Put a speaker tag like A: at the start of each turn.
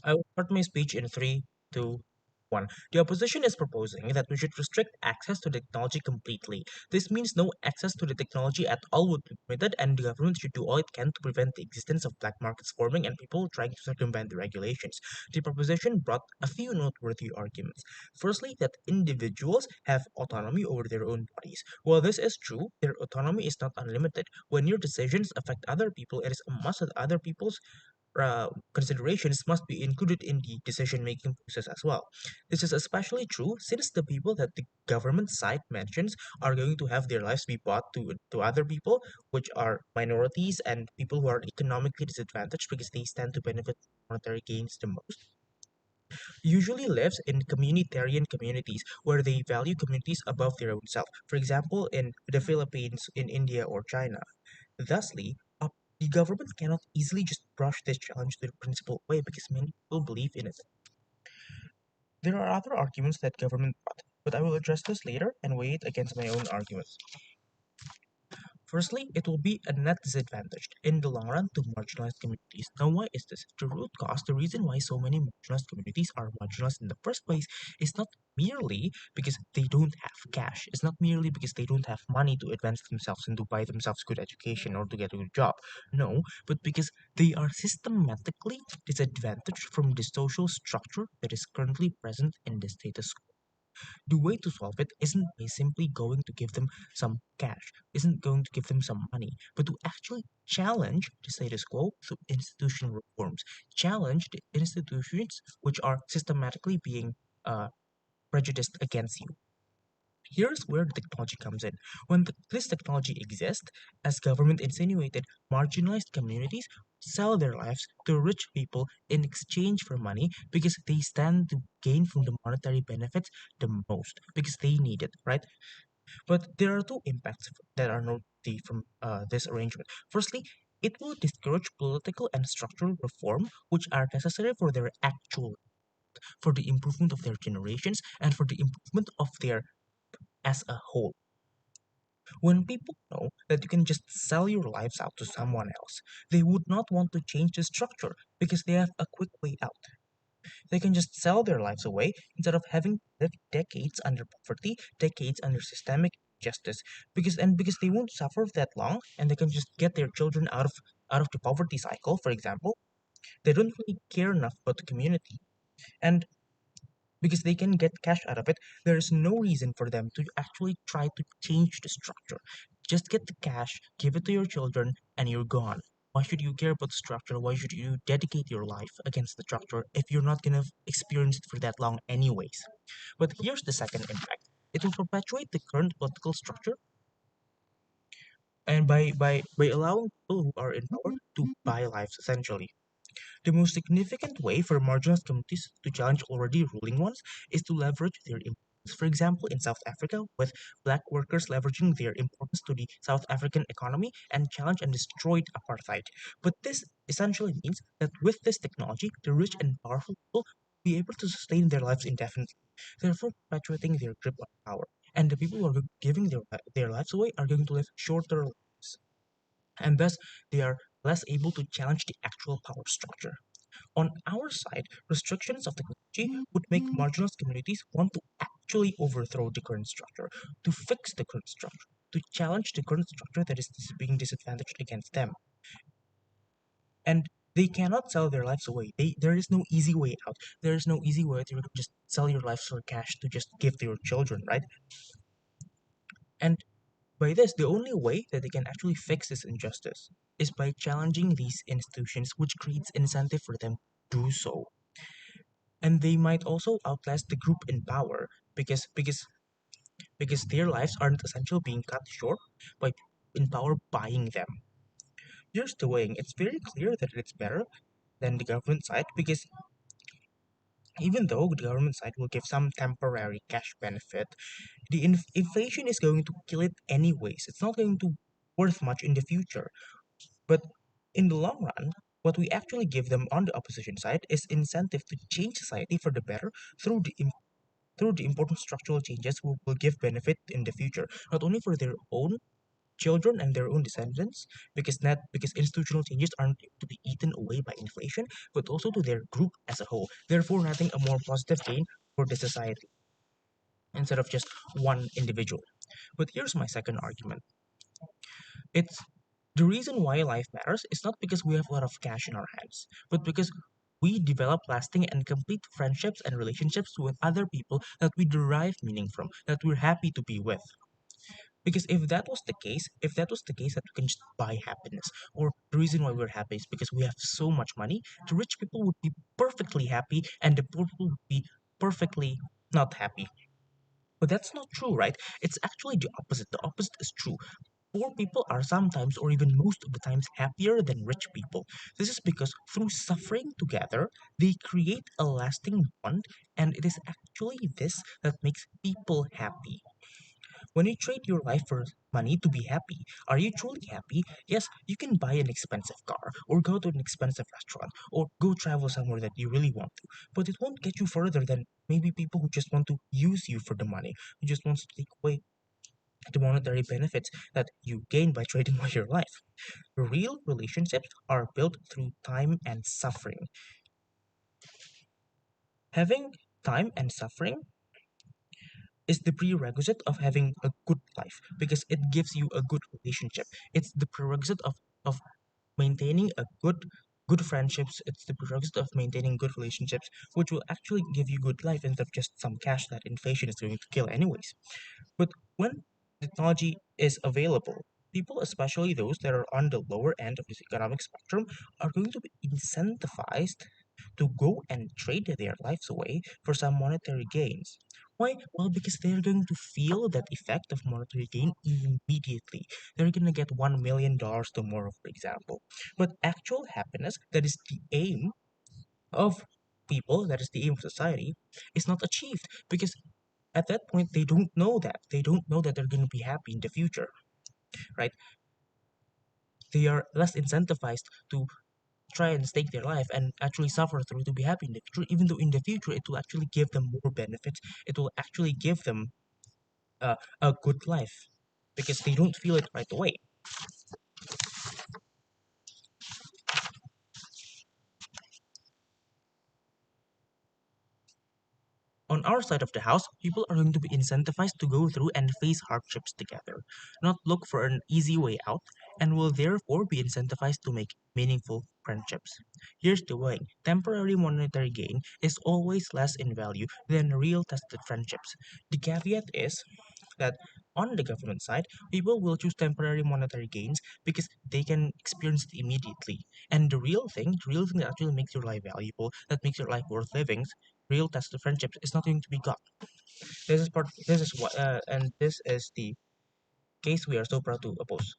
A: I will start my speech in three, two, one. The opposition is proposing that we should restrict access to technology completely. This means no access to the technology at all would be permitted, and the government should do all it can to prevent the existence of black markets forming and people trying to circumvent the regulations. The proposition brought a few noteworthy arguments. Firstly, that individuals have autonomy over their own bodies. While this is true, their autonomy is not unlimited. When your decisions affect other people, it is a must that other people's considerations must be included in the decision making process as well. This is especially true since the people that the government side mentions are going to have their lives be bought to other people, which are minorities and people who are economically disadvantaged because they stand to benefit from monetary gains the most, usually lives in communitarian communities where they value communities above their own self. For example, in the Philippines, in India, or China. Thusly, the government cannot easily just brush this challenge to the principle away because many people believe in it. There are other arguments that government brought, but I will address this later and weigh it against my own arguments. Firstly, it will be a net disadvantage in the long run to marginalized communities. Now, why is this? The root cause, the reason why so many marginalized communities are marginalized in the first place is not merely because they don't have cash. It's not merely because they don't have money to advance themselves and to buy themselves good education or to get a good job. No, but because they are systematically disadvantaged from the social structure that is currently present in the status quo. The way to solve it isn't by simply going to give them some cash, isn't going to give them some money, but to actually challenge the status quo through institutional reforms, challenge the institutions which are systematically being prejudiced against you. Here's where the technology comes in. When this technology exists, as government insinuated, marginalized communities sell their lives to rich people in exchange for money because they stand to gain from the monetary benefits the most because they need it, right? But there are two impacts that are noteworthy from this arrangement. Firstly, it will discourage political and structural reform, which are necessary for their actual, for the improvement of their generations and for the improvement of their as a whole. When people know that you can just sell your lives out to someone else, they would not want to change the structure because they have a quick way out. They can just sell their lives away instead of having lived decades under poverty, decades under systemic injustice, because they won't suffer that long and they can just get their children out of the poverty cycle, for example. They don't really care enough about the community. And because they can get cash out of it, there is no reason for them to actually try to change the structure. Just get the cash, give it to your children, and you're gone. Why should you care about the structure? Why should you dedicate your life against the structure if you're not going to experience it for that long, anyways? But here's the second impact, it will perpetuate the current political structure and by allowing people who are in power to buy lives essentially. The most significant way for marginalized communities to challenge already ruling ones is to leverage their importance. For example, in South Africa, with black workers leveraging their importance to the South African economy and challenge and destroyed apartheid. But this essentially means that with this technology, the rich and powerful people will be able to sustain their lives indefinitely, therefore perpetuating their grip on power. And the people who are giving their lives away are going to live shorter lives. And thus, they are less able to challenge the actual power structure. On our side, restrictions of technology would make marginalized communities want to actually overthrow the current structure, to fix the current structure, to challenge the current structure that is being disadvantaged against them. And they cannot sell their lives away. There is no easy way out. There is no easy way to just sell your lives for cash to just give to your children, right? And by this, the only way that they can actually fix this injustice is by challenging these institutions, which creates incentive for them to do so. And they might also outlast the group in power because their lives aren't essentially being cut short by people in power buying them. Here's the weighing. It's very clear that it's better than the government side because even though the government side will give some temporary cash benefit, the inflation is going to kill it anyways. It's not going to worth much in the future. But in the long run, what we actually give them on the opposition side is incentive to change society for the better through through the important structural changes will give benefit in the future, not only for their own children and their own descendants, because institutional changes aren't to be eaten away by inflation, but also to their group as a whole. Therefore, nothing a more positive gain for the society instead of just one individual. But here's my second argument. It's the reason why life matters is not because we have a lot of cash in our hands, but because we develop lasting and complete friendships and relationships with other people that we derive meaning from, that we're happy to be with. Because if that was the case that we can just buy happiness, or the reason why we're happy is because we have so much money, the rich people would be perfectly happy and the poor people would be perfectly not happy. But that's not true, right? It's actually the opposite. The opposite is true. Poor people are sometimes, or even most of the times, happier than rich people. This is because through suffering together, they create a lasting bond, and it is actually this that makes people happy. When you trade your life for money to be happy, are you truly happy? Yes, you can buy an expensive car, or go to an expensive restaurant, or go travel somewhere that you really want to, but it won't get you further than maybe people who just want to use you for the money, who just wants to take away the monetary benefits that you gain by trading away your life. Real relationships are built through time and suffering. Having time and suffering is the prerequisite of having a good life because it gives you a good relationship. It's the prerequisite of maintaining a good friendships. It's the prerequisite of maintaining good relationships, which will actually give you good life instead of just some cash that inflation is going to kill anyways. But when technology is available, people, especially those that are on the lower end of this economic spectrum, are going to be incentivized to go and trade their lives away for some monetary gains. Why? Well, because they're going to feel that effect of monetary gain immediately. They're going to get $1 million tomorrow, for example. But actual happiness, that is the aim of people, that is the aim of society, is not achieved because at that point they don't know that they're going to be happy in the future, right? They are less incentivized to try and stake their life and actually suffer through to be happy in the future, even though in the future it will actually give them more benefits. It will actually give them a good life because they don't feel it right away. On our side of the house, people are going to be incentivized to go through and face hardships together, not look for an easy way out, and will therefore be incentivized to make meaningful friendships. Here's the way: temporary monetary gain is always less in value than real tested friendships. The caveat is that on the government side, people will choose temporary monetary gains because they can experience it immediately. And the real thing that actually makes your life valuable, that makes your life worth living, real tested friendships is not going to be got. This is part. This is what, and this is the case we are so proud to oppose.